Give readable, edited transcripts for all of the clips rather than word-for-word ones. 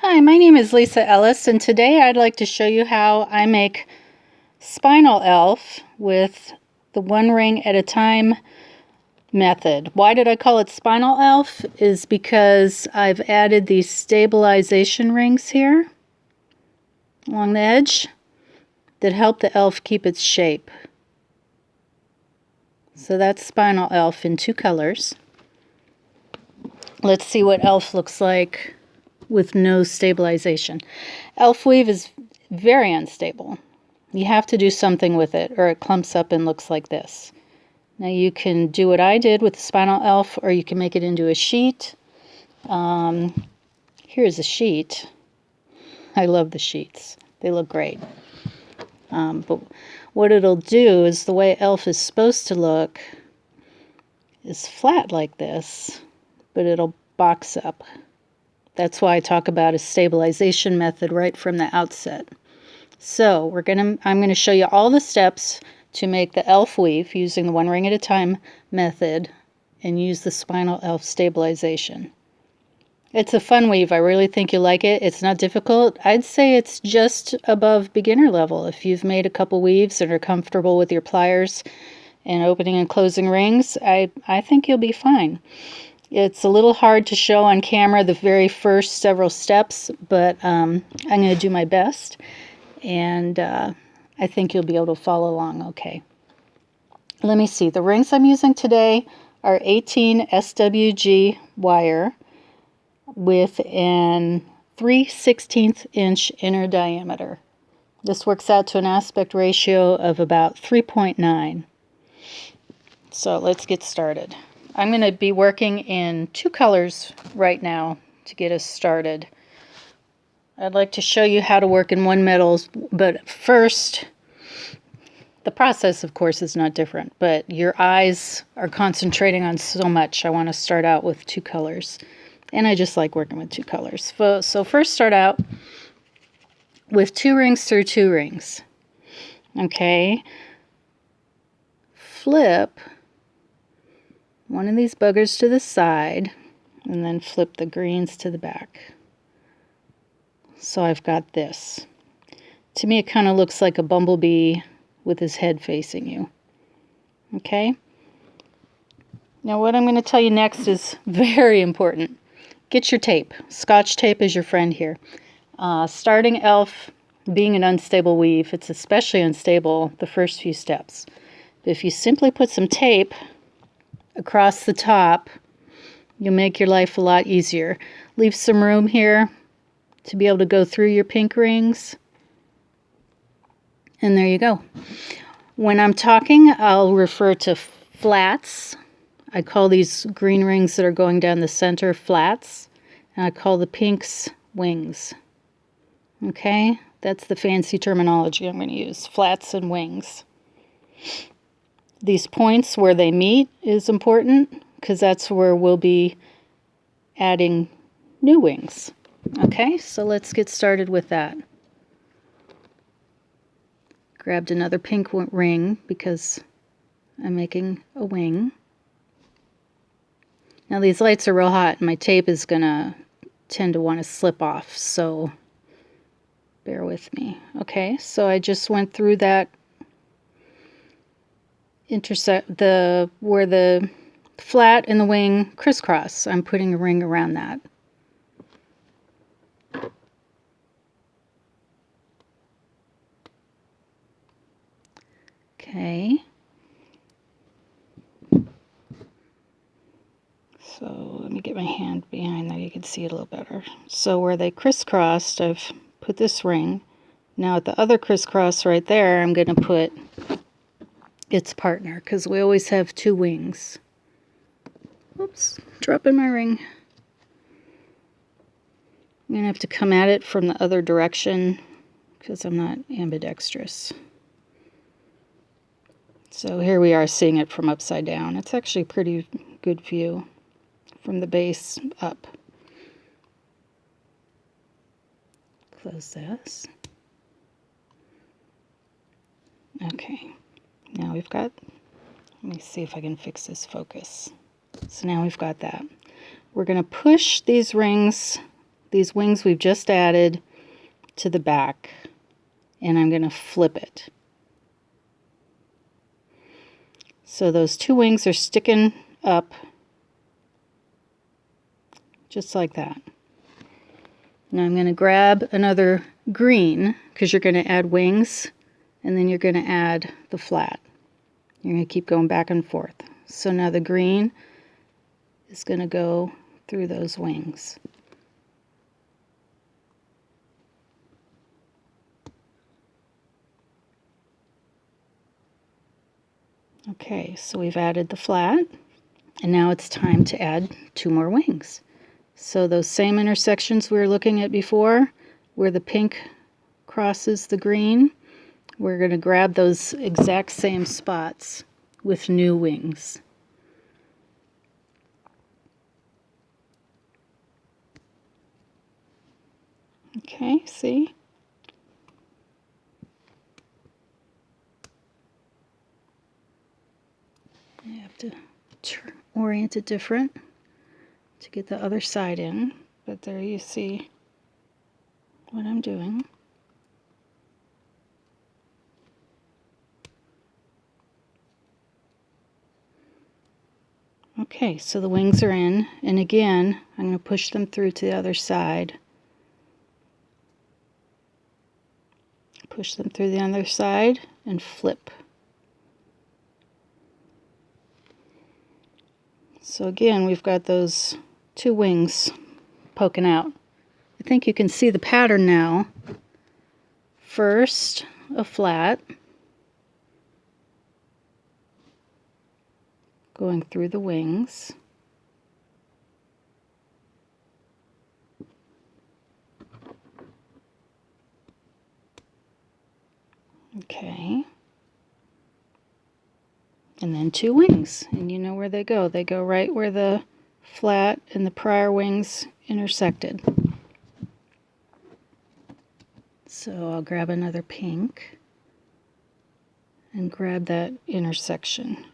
Hi, my name is Lisa Ellis, and today I'd like to show you how I make Spinal Elf with the one ring at a time method. Why did I call it Spinal Elf? Is because I've added these stabilization rings here along the edge that help the elf keep its shape. So that's Spinal Elf in two colors. Let's see what elf looks like with no stabilization. Elf weave is very unstable. You have to do something with it or it clumps up and looks like this. Now you can do what I did with the Spinal Elf, or you can make it into a sheet. Here's a sheet. I love the sheets. They look great. But what it'll do is the way elf is supposed to look is flat like this, but it'll box up. That's why I talk about a stabilization method right from the outset. So I'm going to show you all the steps to make the elf weave using the one ring at a time method and use the Spinal Elf stabilization. It's a fun weave. I really think you'll like it. It's not difficult. I'd say it's just above beginner level. If you've made a couple weaves and are comfortable with your pliers and opening and closing rings, I think you'll be fine. It's a little hard to show on camera the very first several steps, but I'm going to do my best, and I think you'll be able to follow along okay. Let me see. The rings I'm using today are 18 SWG wire with an 3/16 inch inner diameter. This works out to an aspect ratio of about 3.9. So let's get started. I'm going to be working in two colors right now to get us started. I'd like to show you how to work in one metal, but first, the process, of course, is not different, but your eyes are concentrating on so much. I want to start out with two colors, and I just like working with two colors. So first start out with 2 rings through 2 rings. Okay. Flip one of these buggers to the side, and then flip the greens to the back. So I've got this. To me, it kind of looks like a bumblebee with his head facing you. Okay? Now what I'm going to tell you next is very important. Get your tape. Scotch tape is your friend here. Starting elf, being an unstable weave, it's especially unstable the first few steps. But if you simply put some tape across the top, you'll make your life a lot easier. Leave some room here to be able to go through your pink rings. And there you go. When I'm talking, I'll refer to flats. I call these green rings that are going down the center flats. And I call the pinks wings. Okay? That's the fancy terminology I'm going to use. Flats and wings. These points where they meet is important because that's where we'll be adding new wings. Okay, so let's get started with that. Grabbed another pink ring because I'm making a wing. Now these lights are real hot and my tape is going to tend to want to slip off, so bear with me. Okay, so I just went through that where the flat and the wing crisscross. I'm putting a ring around that. Okay. So let me get my hand behind there. You can see it a little better. So where they crisscrossed, I've put this ring. Now at the other crisscross right there, I'm going to put its partner because we always have 2 wings. Oops, dropping my ring. I'm going to have to come at it from the other direction because I'm not ambidextrous. So here we are seeing it from upside down. It's actually a pretty good view from the base up. Close this. Okay. Now we've got, let me see if I can fix this focus. So now we've got that. We're going to push these rings these wings we've just added to the back, and I'm going to flip it. So those two wings are sticking up just like that. Now I'm going to grab another green, because you're going to add wings and then you're going to add the flat. You're going to keep going back and forth. So now the green is going to go through those wings. Okay, so we've added the flat, and now it's time to add two more wings. So those same intersections we were looking at before, where the pink crosses the green, we're going to grab those exact same spots with new wings. Okay, see? You have to orient it different to get the other side in, but there you see what I'm doing. Okay, so the wings are in, and again, I'm going to push them through to the other side. Push them through the other side and flip. So again, we've got those two wings poking out. I think you can see the pattern now. First, a flat, going through the wings. Okay. And then two wings, and you know where they go. They go right where the flat and the prior wings intersected. So I'll grab another pink and grab that intersection.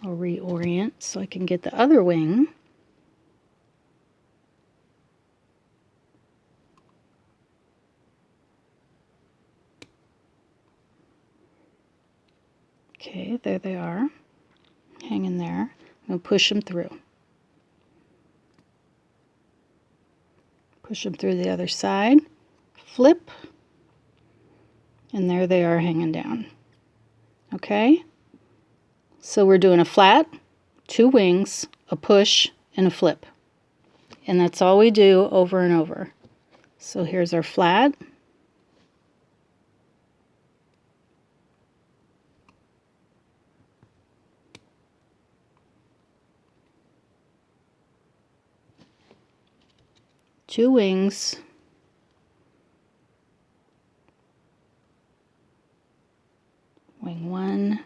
I'll reorient so I can get the other wing. Okay, there they are, hanging there. I'm going to push them through. Push them through the other side, flip, and there they are hanging down. Okay? So we're doing a flat, two wings, a push, and a flip. And that's all we do over and over. So here's our flat. Two wings, wing one,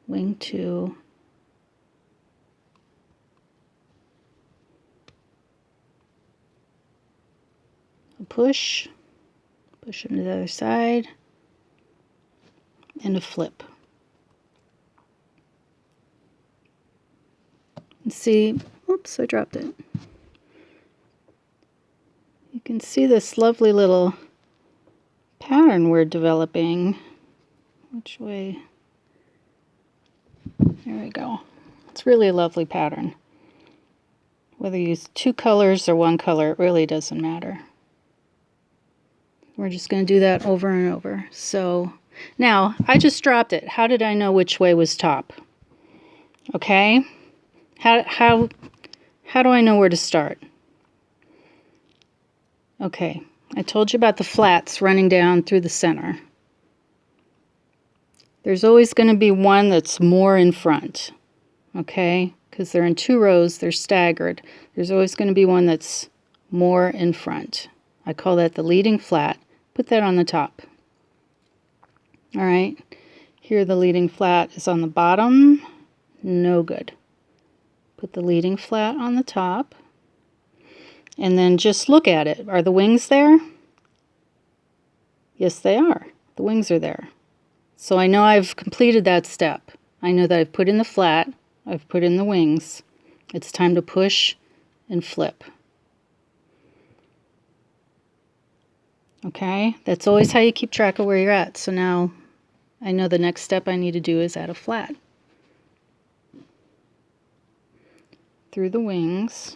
wing two, a push, push them to the other side, and a flip. And see, oops, I dropped it. You can see this lovely little pattern we're developing. Which way? There we go. It's really a lovely pattern. Whether you use two colors or one color, it really doesn't matter. We're just going to do that over and over. So now I just dropped it. How did I know which way was top? Okay. How do I know where to start? Okay. I told you about the flats running down through the center. There's always going to be one that's more in front. Okay? Because they're in two rows, they're staggered. There's always going to be one that's more in front. I call that the leading flat. Put that on the top. All right. Here the leading flat is on the bottom. No good. Put the leading flat on the top. And then just look at it. Are the wings there? Yes, they are. The wings are there. So I know I've completed that step. I know that I've put in the flat, I've put in the wings. It's time to push and flip. Okay, that's always how you keep track of where you're at. So now I know the next step I need to do is add a flat through the wings.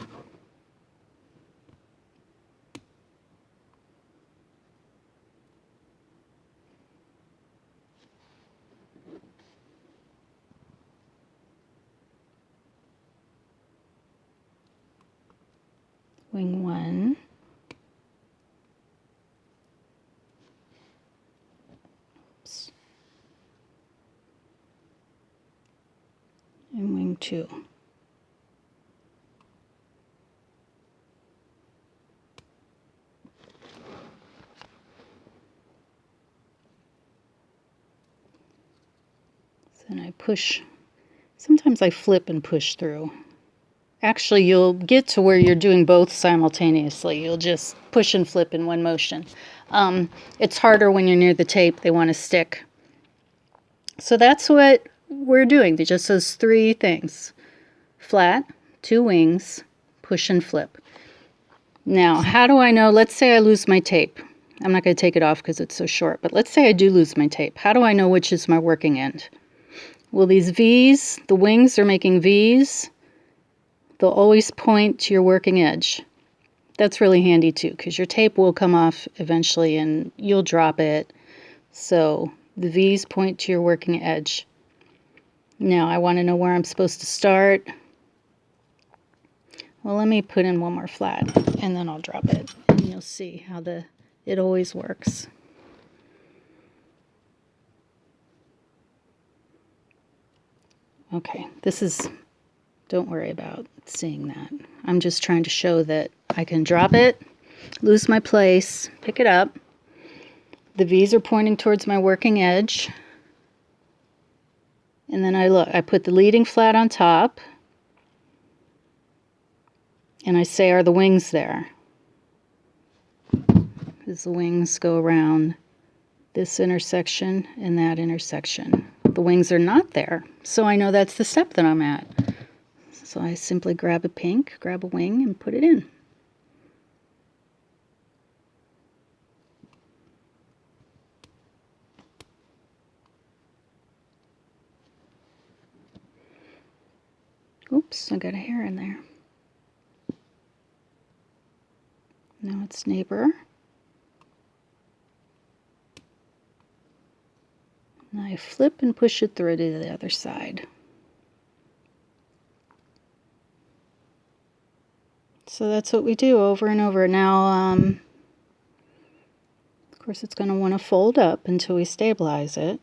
Wing 1. Oops. And wing 2. Then I push. Sometimes I flip and push through. Actually, you'll get to where you're doing both simultaneously. You'll just push and flip in one motion. It's harder when you're near the tape. They want to stick. So that's what we're doing. Just those 3 things. Flat, 2 wings, push and flip. Now, how do I know? Let's say I lose my tape. I'm not going to take it off because it's so short, but let's say I do lose my tape. How do I know which is my working end? Well, these V's, the wings are making V's. They'll always point to your working edge. That's really handy too, because your tape will come off eventually and you'll drop it. So the V's point to your working edge. Now I want to know where I'm supposed to start. Well, let me put in one more flat and then I'll drop it. And you'll see how it always works. Okay, don't worry about seeing that. I'm just trying to show that I can drop it, lose my place, pick it up. The V's are pointing towards my working edge. And then I put the leading flat on top. And I say, are the wings there? Because the wings go around this intersection and that intersection. The wings are not there. So I know that's the step that I'm at. So I simply grab a pink, grab a wing, and put it in. Oops, I got a hair in there. Now it's neighbor. And I flip and push it through to the other side. So that's what we do over and over. Now, of course, it's going to want to fold up until we stabilize it.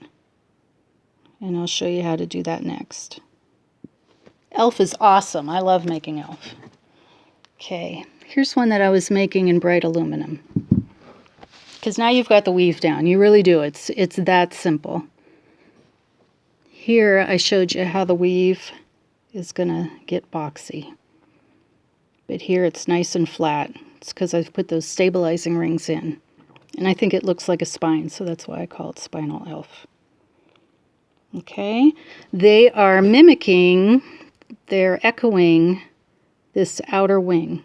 And I'll show you how to do that next. Elf is awesome. I love making Elf. Okay, here's one that I was making in bright aluminum. Because now you've got the weave down. You really do. It's that simple. Here I showed you how the weave is going to get boxy. But here it's nice and flat. It's because I've put those stabilizing rings in. And I think it looks like a spine, so that's why I call it Spinal Elf. Okay, they are mimicking, they're echoing this outer wing.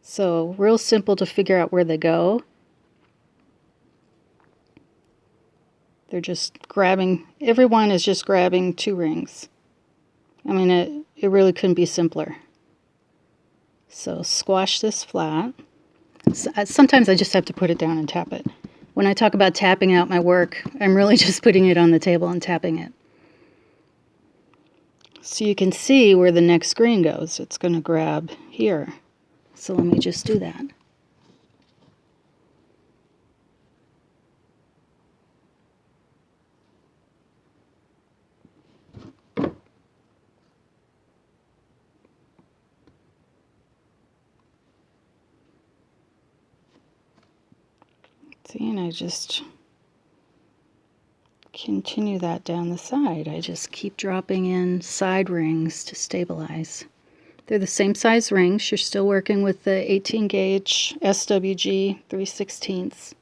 So real simple to figure out where they go. They're just grabbing, everyone is just grabbing 2 rings. I mean, it really couldn't be simpler. So squash this flat. Sometimes I just have to put it down and tap it. When I talk about tapping out my work, I'm really just putting it on the table and tapping it. So you can see where the next green goes. It's going to grab here. So let me just do that. See, and I just continue that down the side. I just keep dropping in side rings to stabilize. They're the same size rings. You're still working with the 18 gauge SWG 3/16.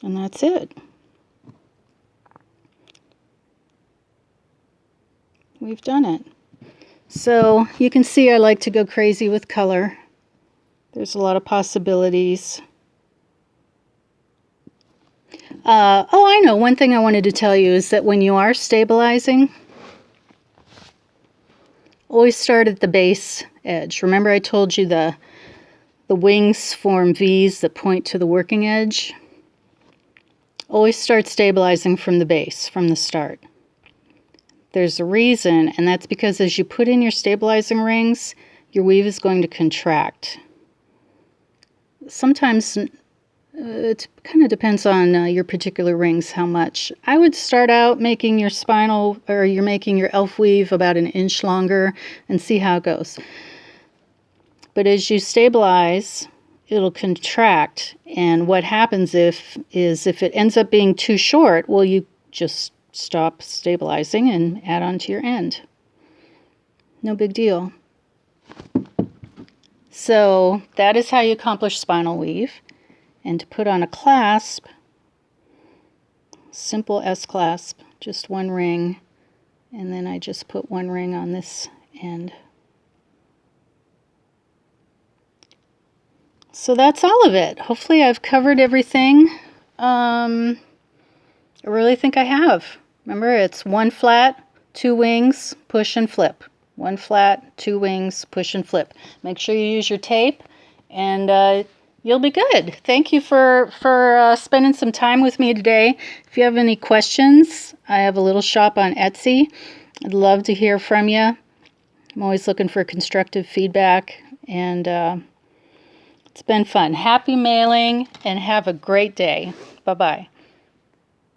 And that's it. We've done it. So you can see I like to go crazy with color. There's a lot of possibilities. Oh, I know. One thing I wanted to tell you is that when you are stabilizing, always start at the base edge. Remember I told you the wings form V's that point to the working edge? Always start stabilizing from the base, from the start. There's a reason, and that's because as you put in your stabilizing rings, your weave is going to contract. Sometimes it kind of depends on your particular rings how much. I would start out making your spinal, or you're making your elf weave about 1 inch longer and see how it goes. But as you stabilize, it'll contract, and what happens is if it ends up being too short, well, you just stop stabilizing and add on to your end. No big deal. So that is how you accomplish spinal weave. And to put on a clasp, simple S clasp, just one ring, and then I just put one ring on this end. So that's all of it. Hopefully I've covered everything. I really think I have. Remember, it's 1 flat, 2 wings, push and flip. 1 flat, 2 wings, push and flip. Make sure you use your tape, and you'll be good. Thank you for spending some time with me today. If you have any questions, I have a little shop on Etsy. I'd love to hear from you. I'm always looking for constructive feedback, and it's been fun. Happy mailing, and have a great day. Bye-bye.